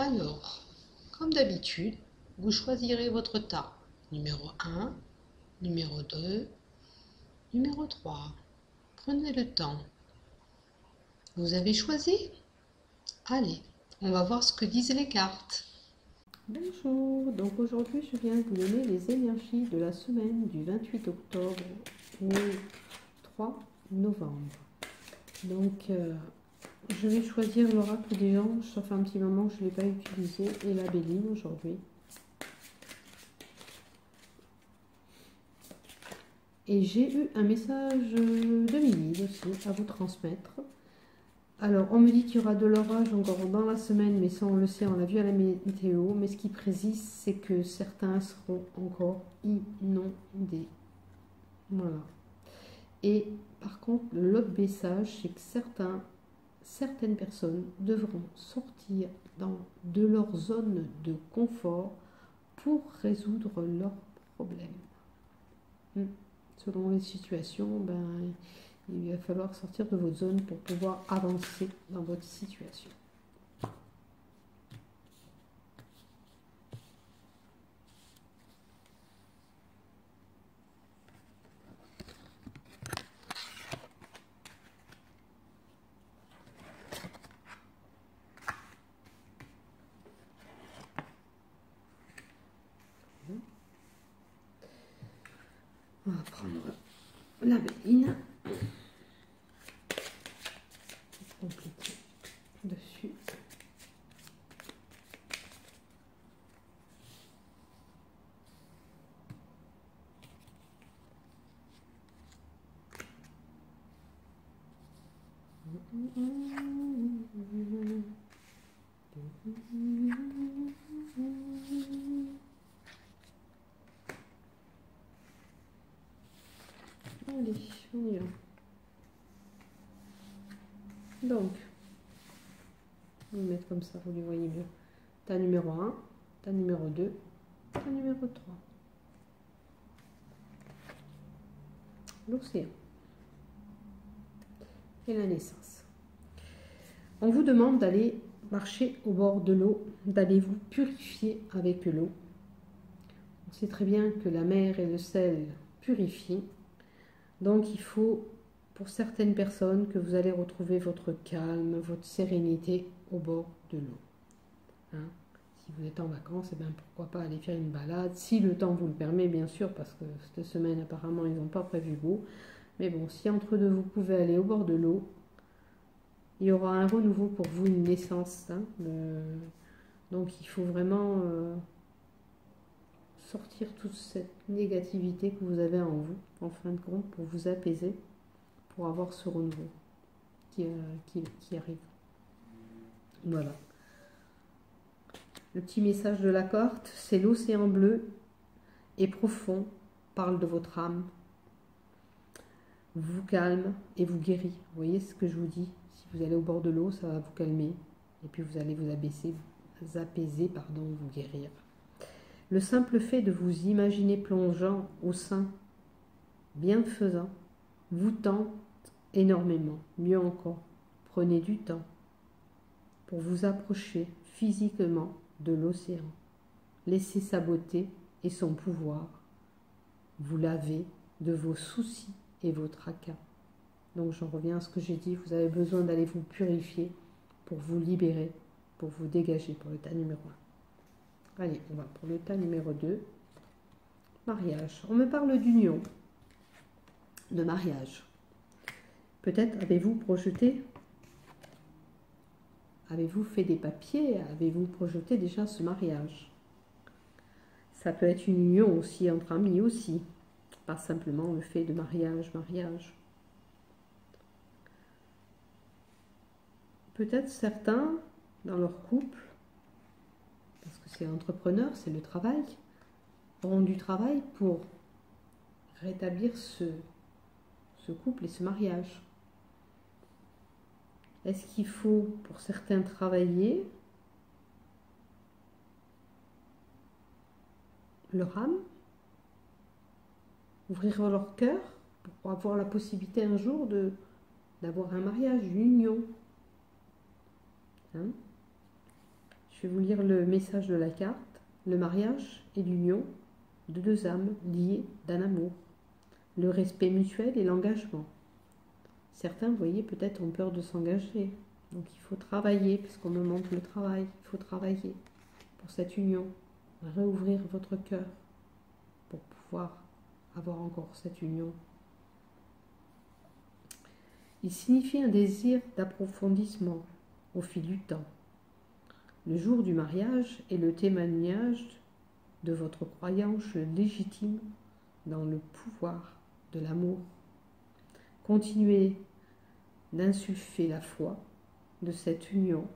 Alors, comme d'habitude, vous choisirez votre tas. Numéro 1, numéro 2, numéro 3. Prenez le temps. Vous avez choisi? Allez, on va voir ce que disent les cartes. Bonjour, donc aujourd'hui je viens vous donner les énergies de la semaine du 28 octobre au 3 novembre. Donc je vais choisir l'oracle des anges, ça fait un petit moment que je ne l'ai pas utilisé, et la Béline aujourd'hui. Et j'ai eu un message de Mélide aussi à vous transmettre. Alors, on me dit qu'il y aura de l'orage encore dans la semaine, mais ça on le sait, on l'a vu à la météo. Mais ce qui précise, c'est que certains seront encore inondés. Voilà. Et par contre, l'autre message, c'est que certaines personnes devront sortir de leur zone de confort pour résoudre leurs problèmes. Selon les situations, il va falloir sortir de votre zone pour pouvoir avancer dans votre situation. On va prendre la Béline. Compliqué dessus. Allez, on y va. Donc, on va le mettre comme ça, vous les voyez mieux. Tas numéro 1, tas numéro 2, tas numéro 3. L'océan. Et la naissance. On vous demande d'aller marcher au bord de l'eau, d'aller vous purifier avec l'eau. On sait très bien que la mer et le sel purifient. Donc il faut, pour certaines personnes, que vous allez retrouver votre calme, votre sérénité au bord de l'eau. Si vous êtes en vacances, pourquoi pas aller faire une balade, si le temps vous le permet, bien sûr, parce que cette semaine, apparemment, ils n'ont pas prévu beau. Mais bon, si entre deux, vous pouvez aller au bord de l'eau, il y aura un renouveau pour vous, une naissance. Donc il faut vraiment sortir toute cette négativité que vous avez en vous, en fin de compte, pour vous apaiser, pour avoir ce renouveau qui arrive. Voilà. Le petit message de la carte, c'est l'océan bleu et profond, parle de votre âme, vous calme et vous guérit. Vous voyez ce que je vous dis? Si vous allez au bord de l'eau, ça va vous calmer, et puis vous allez vous apaiser, vous guérir. Le simple fait de vous imaginer plongeant au sein bienfaisant vous tente énormément. Mieux encore, prenez du temps pour vous approcher physiquement de l'océan. Laissez sa beauté et son pouvoir vous laver de vos soucis et vos tracas. Donc j'en reviens à ce que j'ai dit, vous avez besoin d'aller vous purifier pour vous libérer, pour vous dégager pour le tas numéro 1. Allez, on va pour le tas numéro 2. Mariage. On me parle d'union, de mariage. Peut-être avez-vous projeté, avez-vous fait des papiers, avez-vous projeté déjà ce mariage? Ça peut être une union aussi entre amis aussi, pas simplement le fait de mariage. Peut-être certains, dans leur couple, parce que c'est entrepreneur, c'est le travail, auront du travail pour rétablir ce couple et ce mariage. Est-ce qu'il faut, pour certains, travailler leur âme, ouvrir leur cœur pour avoir la possibilité un jour d'avoir un mariage, une union? Je vais vous lire le message de la carte. Le mariage est l'union de deux âmes liées d'un amour. Le respect mutuel et l'engagement. Certains, vous voyez, peut-être ont peur de s'engager. Donc il faut travailler, parce qu'on me montre le travail. Il faut travailler pour cette union. Réouvrir votre cœur pour pouvoir avoir encore cette union. Il signifie un désir d'approfondissement au fil du temps. Le jour du mariage est le témoignage de votre croyance légitime dans le pouvoir de l'amour. Continuez d'insuffler la foi de cette union,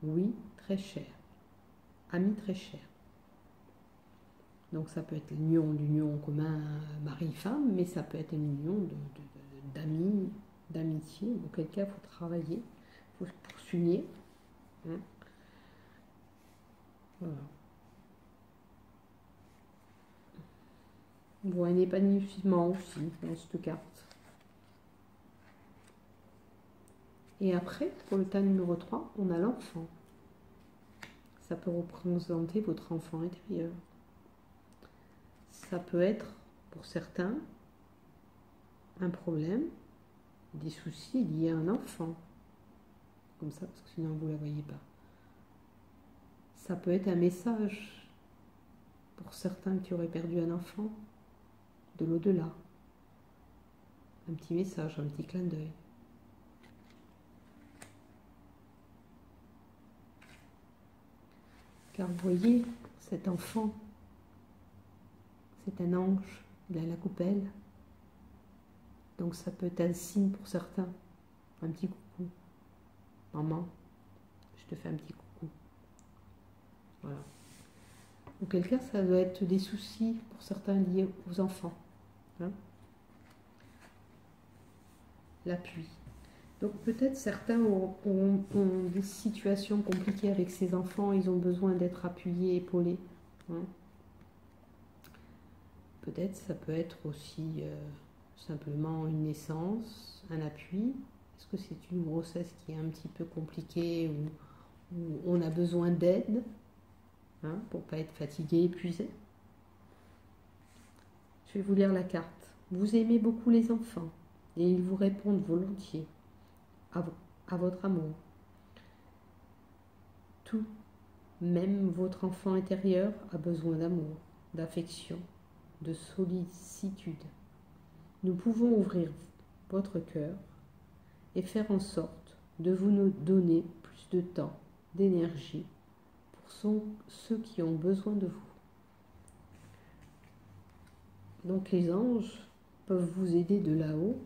oui, très chère, ami très cher. Donc ça peut être l'union commun mari-femme, mais ça peut être une union d'amis, d'amitié, auquel cas il faut travailler, il faut s'unir. Hein. Voilà. On voit un épanouissement aussi dans cette carte. Et après, pour le tas numéro 3, on a l'enfant. Ça peut représenter votre enfant intérieur. Ça peut être, pour certains, un problème, des soucis liés à un enfant. Comme ça, parce que sinon vous ne la voyez pas. Ça peut être un message pour certains qui auraient perdu un enfant de l'au-delà. Un petit message, un petit clin d'œil. Car vous voyez, cet enfant, c'est un ange, il a la coupelle. Donc ça peut être un signe pour certains. Un petit coucou. Maman, je te fais un petit coucou. Voilà. Auquel cas, ça doit être des soucis pour certains liés aux enfants. Hein. L'appui. Donc peut-être certains ont des situations compliquées avec ces enfants, ils ont besoin d'être appuyés, épaulés. Hein. Peut-être ça peut être aussi simplement une naissance, un appui. Est-ce que c'est une grossesse qui est un petit peu compliquée ou on a besoin d'aide pour ne pas être fatigué, épuisé? Je vais vous lire la carte. Vous aimez beaucoup les enfants et ils vous répondent volontiers à votre amour. Tout, même votre enfant intérieur, a besoin d'amour, d'affection, de sollicitude. Nous pouvons ouvrir votre cœur et faire en sorte de vous donner plus de temps, d'énergie pour ceux qui ont besoin de vous. Donc les anges peuvent vous aider de là-haut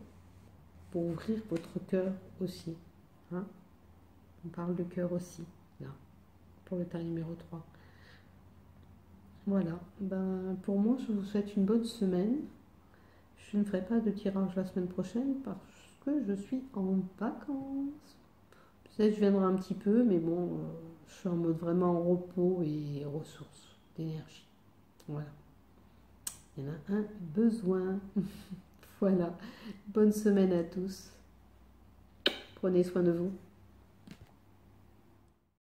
pour ouvrir votre cœur aussi. Hein. On parle de cœur aussi, là, pour le tas numéro 3. Voilà, pour moi, je vous souhaite une bonne semaine. Je ne ferai pas de tirage la semaine prochaine parce que je suis en vacances. Peut-être que je viendrai un petit peu, mais bon, je suis en mode vraiment repos et ressources, d'énergie. Voilà. Il y en a un besoin. Voilà. Bonne semaine à tous. Prenez soin de vous.